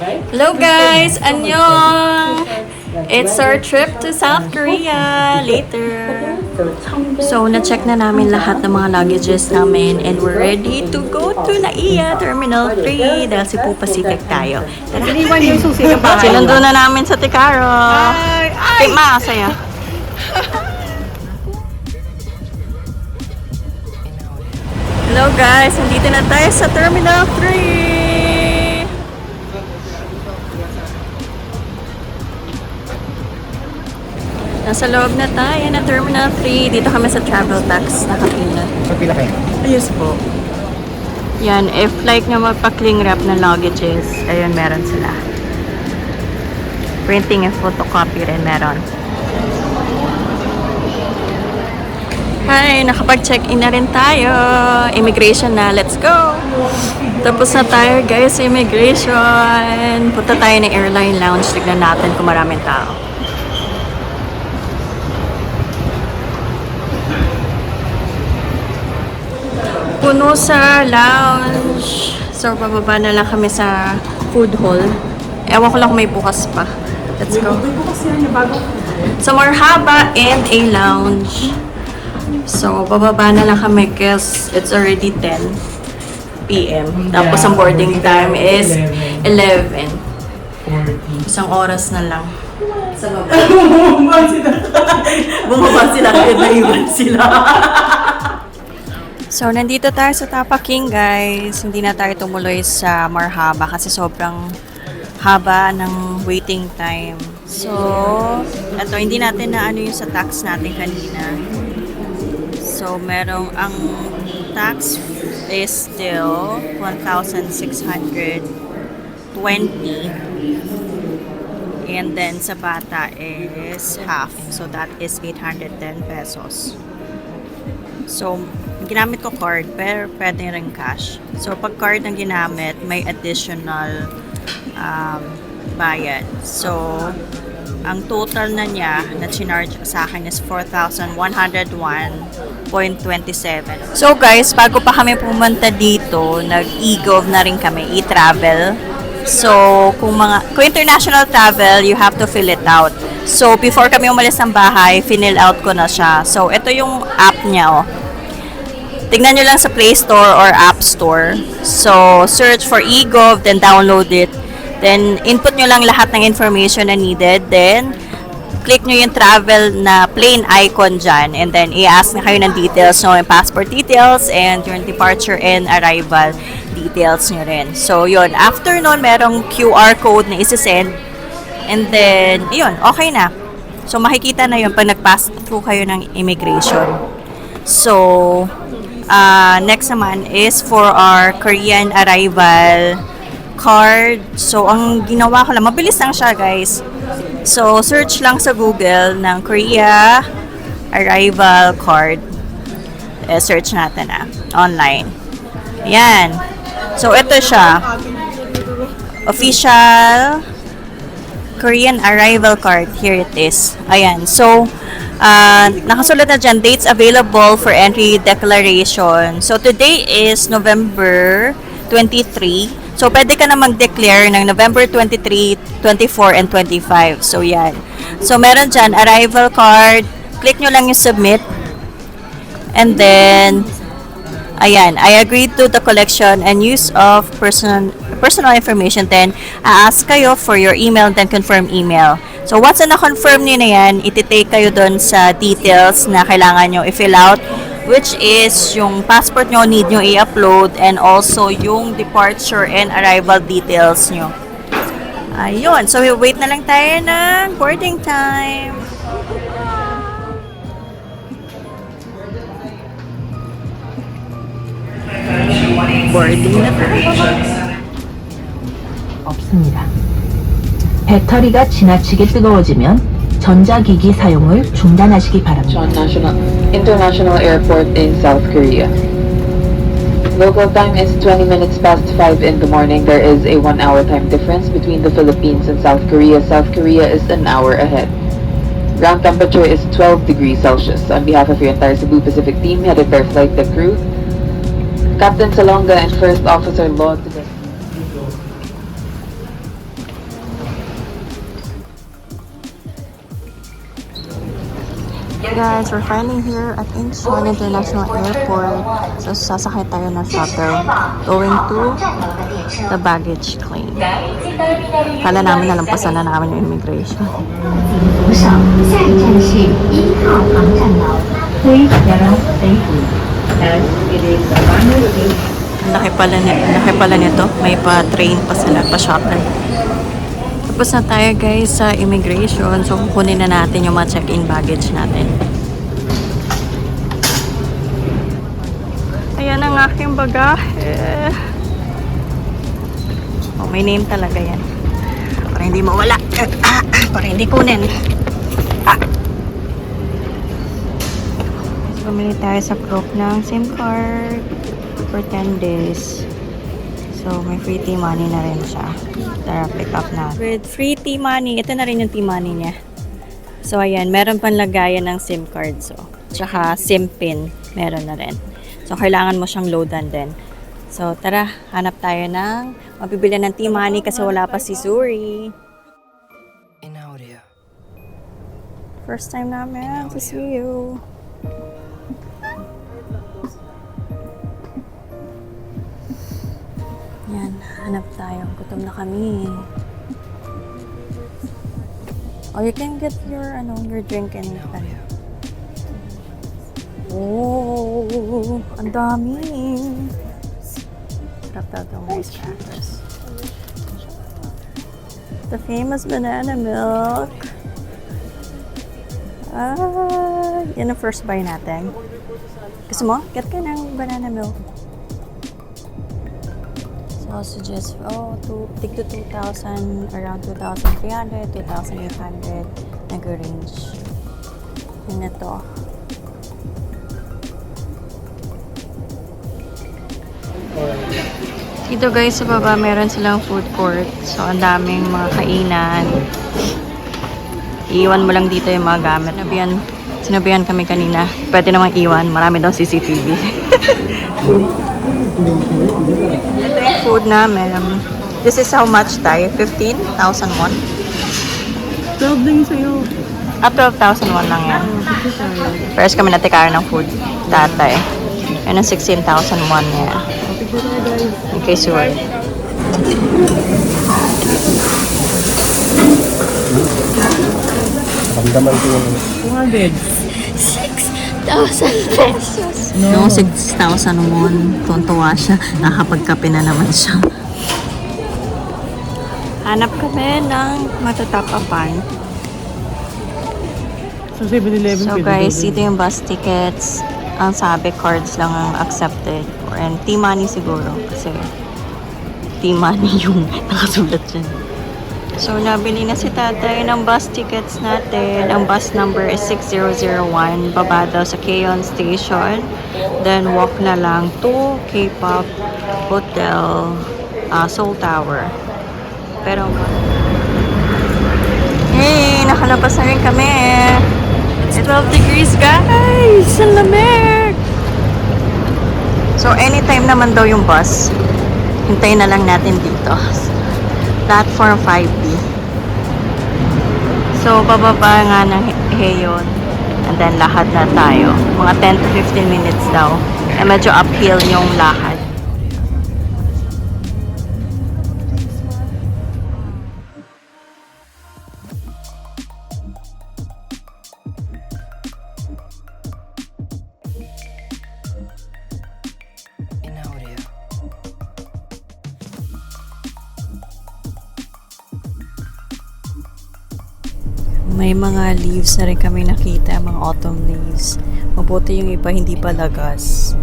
Hello guys! Annyeong! It's our trip to South Korea later. So, na-check na namin lahat ng mga luggages namin and we're ready to go to NAIA Terminal 3 dahil si Pupa Sikag tayo. Tara! Sinundo na namin sa Tikaro. Ay! Masaya. Hello guys! Nandito na tayo sa Terminal 3! Nasa loob na tayo na Terminal 3. Dito kami sa travel tax nakapila. Pagpila kayo? Ayos po. Yan, if like nyo magpa-cling wrap ng luggages, ayun, meron sila. Printing and photocopy rin meron. Hi, nakapag-check-in na rin tayo. Immigration na, let's go! Tapos na tayo guys sa immigration. Punta tayo ng airline lounge. Tignan natin kung maraming tao. Puno sa lounge. So, bababa na lang kami sa food hall. Ewan ko lang kung may bukas pa. Let's go. So, Marhaba and a lounge. So, bababa na lang kami kasi it's already 10 p.m. Tapos, ang boarding time is 11. Isang oras na lang. Sa baba. Bumaba sila. Kaya naiwan sila. So, nandito tayo sa Tapa King, guys. Hindi na tayo tumuloy sa Marhaba kasi sobrang haba ng waiting time. So, eto, hindi natin na ano yung sa tax natin kanina. So, merong ang tax is still 1,620. And then, sa bata is half. So, that is 810 pesos. So, ginamit ko card, pero pwede rin cash. So, pag card ang ginamit, may additional bayad. So, ang total na niya na chinarge sa akin is 4,101.27. So, guys, bago pa kami pumunta dito, nag-e-gov na rin kami, e-travel. So, kung international travel, you have to fill it out. So, before kami umalis ng bahay, fill out ko na siya. So, ito yung app niya, oh. Tingnan nyo lang sa Play Store or App Store. So, search for e-gov, then download it. Then, input nyo lang lahat ng information na needed. Then, click nyo yung travel na plain icon dyan. And then, i-ask na kayo ng details, no? Yung passport details and yung departure and arrival details nyo rin. So, yun. After nun, merong QR code na isi-send. And then, yun, okay na. So, makikita na yun pag nag-pass through kayo ng immigration. So, next naman is for our Korean arrival card. So, ang ginawa ko lang, mabilis lang siya, guys. So, search lang sa Google ng Korea arrival card. Search natin online. Yan. So, ito siya. Official Korean arrival card. Here it is. Ayan. So, nakasulat na dyan, dates available for entry declaration. So, today is November 23. So, pwede ka na mag-declare ng November 23, 24, and 25. So, yan. So, meron dyan, arrival card. Click nyo lang yung submit. And then, ayan, I agree to the collection and use of personal information. Then, ask kayo for your email, then confirm email. So, once na na-confirm nyo na yan, iti-take kayo dun sa details na kailangan nyo i-fill out, which is yung passport nyo, need nyo i-upload, and also yung departure and arrival details nyo. Ayun. So, wait na lang tayo ng boarding time. Boarding na tayo. 없습니다. 배터리가 지나치게 뜨거워지면 전자기기 사용을 중단하시기 바랍니다. International Airport in South Korea. Local time is 20 minutes past 5 in the morning. There is a 1-hour time difference between the Philippines and South Korea. South Korea is an hour ahead. Ground temperature is 12 degrees Celsius. On behalf of your entire Cebu Pacific team, headed by flight deck crew, Captain Salonga and First Officer Law. Guys, we're finally here at Incheon International Airport. So, sasakay tayo ng shuttle going to the baggage claim. Kala namin nalampasan na namin yung immigration. 不上，下一站是1号航站楼。Please get off safely, as it is the final station. Laki pala nito. May pa-train pa sila, pa-shuttle. Tapos na tayo guys sa immigration. So, kukunin na natin yung mga check-in baggage natin. Ayan ang aking bagahe. Oh, may name talaga yan. Para hindi mawala. Para hindi kunin. So, bumili tayo sa Crook ng SIM card for 10 days. So, may free T-money na rin siya. Tara, pick up na. With free T-money, ito na rin yung T-money niya. So, ayan, meron pang lagayan ng SIM card. So, tsaka SIM pin, meron na rin. So, kailangan mo siyang loadan din. So, tara, hanap tayo ng mabibili ng T-money kasi wala pa si Suri. First time namin to see you. Yan, hanap tayo. Gutom na kami. Oh, you can get your drink and oh, ang dami. Sarap daw itong rice crackers. The famous banana milk. Yan ang first buy natin. Gusto mo? Get ka ng banana milk. Sausages, tig to 2,000, around 2,300, 2,800, nag-range. Yun na to. Dito guys, sa baba, meron silang food court. So, ang daming mga kainan. Iiwan mo lang dito yung mga gamit. Sinabihan kami kanina. Pwede namang iwan. Marami daw CCTV. Ito yung food namin. This is how much tayo? 15,000 won? 12 din sa'yo. 12,000 won lang yan. First kami natikaran ng food. Tatay. Yan ang 16,000 won niya. Okay, sure. Ramdaman ko yung 200. 6,000 pesos. No, 6,000 won. Tuntua siya. Nakapagkape na naman siya. Hanap kami ng matatapapan. Sa 7-Eleven. So guys, ito yung bus tickets. Ang sabi, cards lang ang accepted. And T-money siguro. Kasi T-money yung nakasulat dyan. So, nabili na si tatay ng bus tickets natin. Ang bus number is 6001. Baba daw sa Keon Station. Then, walk na lang to K-pop Hotel, Seoul Tower. Pero, hey! Nakalabas na rin kami. It's 12 degrees, guys! Ang lamig! So, anytime naman daw yung bus. Hintayin na lang natin dito. Platform 5B. So, bababa nga ng Heyon. And then, lakad na tayo. Mga 10 to 15 minutes daw. Eh, medyo uphill yung lakad. May mga leaves na rin kami nakita, mga autumn leaves. Mabuti yung iba hindi pa lagas.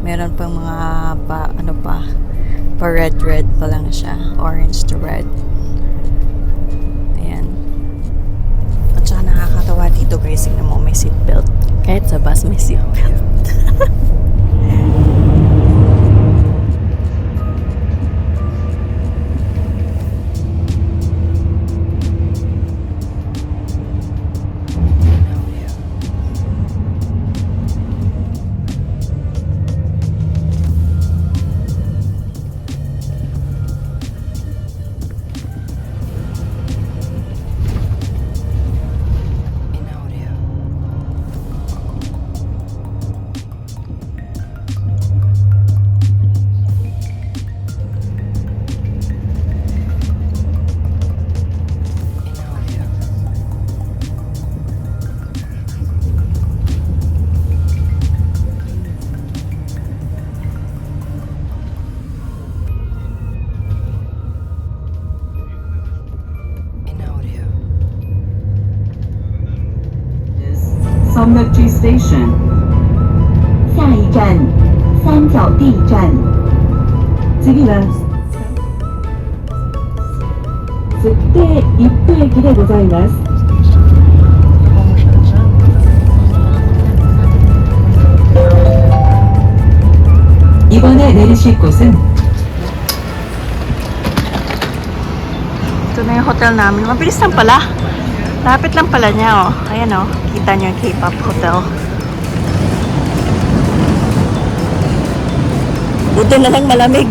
Meron pang mga pa red pa lang siya. Orange to red. Ayan. At saka nakakatawa dito guys, tignan mo may seatbelt. Kahit sa bus may seatbelt. station. 下一站三角地站。次は設定一部駅でございます。 이번에 내리실 곳은 Ito na yung hotel namin. Mabilis lang pala. Lapit lang pala niya, oh. Ayan, oh. Kita niyo yung K-pop hotel. Buti na lang malamig.